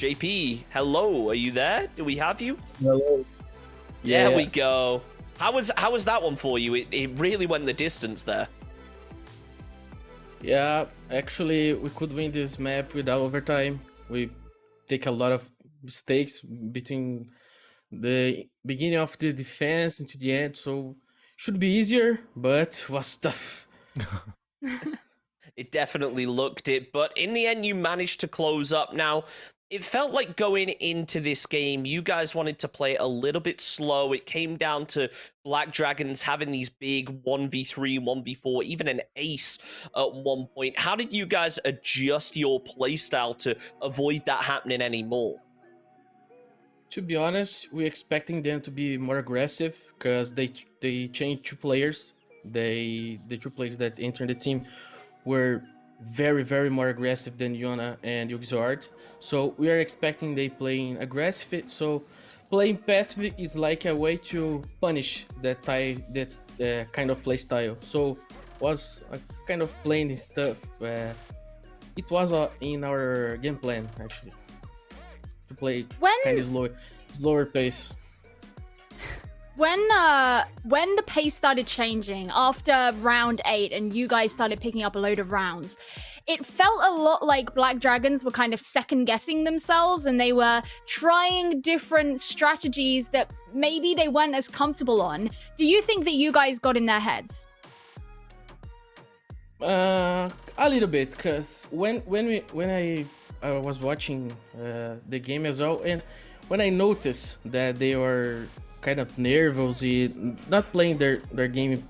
JP, hello, are you there? Do we have you? Hello. There we go. How was that one for you? It really went the distance there. Yeah, actually, we could win this map without overtime. We take a lot of mistakes between the beginning of the defense into the end, so should be easier, but was tough. It definitely looked it, but in the end, you managed to close up. Now, it felt like going into this game, you guys wanted to play a little bit slow. It came down to Black Dragons having these big 1v3, 1v4, even an ace at one point. How did you guys adjust your playstyle to avoid that happening anymore? To be honest, we're expecting them to be more aggressive because they changed two players. The two players that entered the team were very more aggressive than Yona and Yuxord. So we are expecting they playing aggressive. So playing passive is like a way to punish that kind of play style. So was a kind of playing stuff. It was in our game plan actually to play kind of slower pace. When the pace started changing after round 8 and you guys started picking up a load of rounds, it felt a lot like Black Dragons were kind of second guessing themselves and they were trying different strategies that maybe they weren't as comfortable on. Do you think that you guys got in their heads? A little bit, because when I was watching the game as well, and when I noticed that they were kind of nervous, not playing their game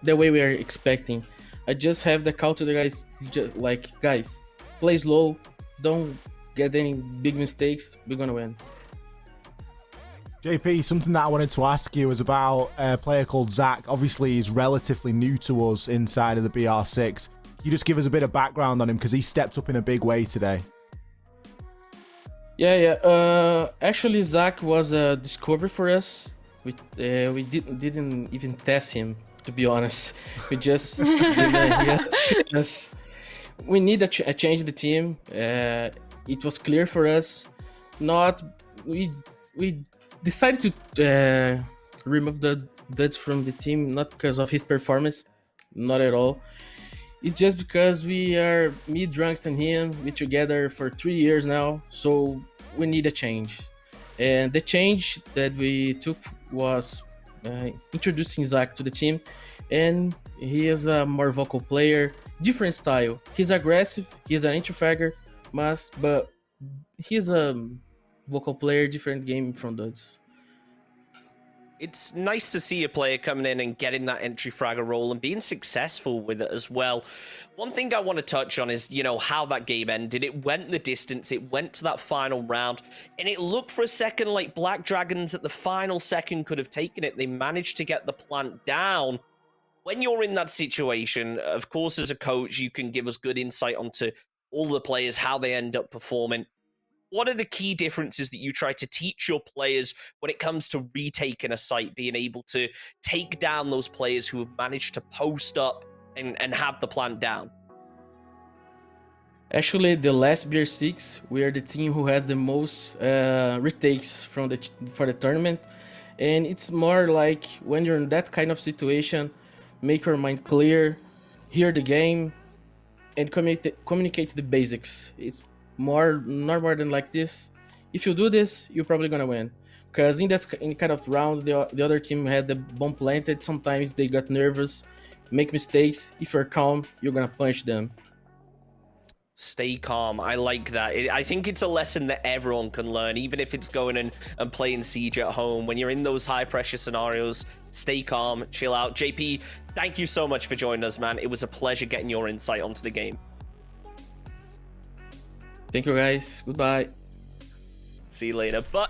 the way we are expecting, I just have the call to the guys, just like, guys, play slow, don't get any big mistakes, we're gonna win. JP, something that I wanted to ask you was about a player called Zach. Obviously, he's relatively new to us inside of the br6. You just give us a bit of background on him because he stepped up in a big way today. Yeah. Actually, Zach was a discovery for us. We didn't even test him, to be honest. We just yes. We need a change in the team. It was clear for us. We decided to remove the Duds from the team, not because of his performance, not at all. It's just because we are me, Drunks, and him. We together for 3 years now, so we need a change. And the change that we took was introducing Zach to the team, and he is a more vocal player, different style. He's aggressive, he's an interfagger, but he's a vocal player, different game from Duds. It's nice to see a player coming in and getting that entry fragger role and being successful with it as well. One thing I want to touch on is, how that game ended. It went the distance, it went to that final round, and it looked for a second like Black Dragons at the final second could have taken it. They managed to get the plant down. When you're in that situation, of course, as a coach, you can give us good insight onto all the players, how they end up performing. What are the key differences that you try to teach your players when it comes to retaking a site, being able to take down those players who have managed to post up and have the plant down? Actually, the last br6, we are the team who has the most retakes for the tournament, and it's more like when you're in that kind of situation, make your mind clear, hear the game, and communicate the basics. It's not more than like this. If you do this, you're probably gonna win. Because in kind of round, the other team had the bomb planted. Sometimes they got nervous, make mistakes. If you're calm, you're gonna punch them. Stay calm. I like that. I think it's a lesson that everyone can learn, even if it's going and playing Siege at home. When you're in those high-pressure scenarios, stay calm, chill out. JP, thank you so much for joining us, man. It was a pleasure getting your insight onto the game. Thank you, guys. Goodbye. See you later. But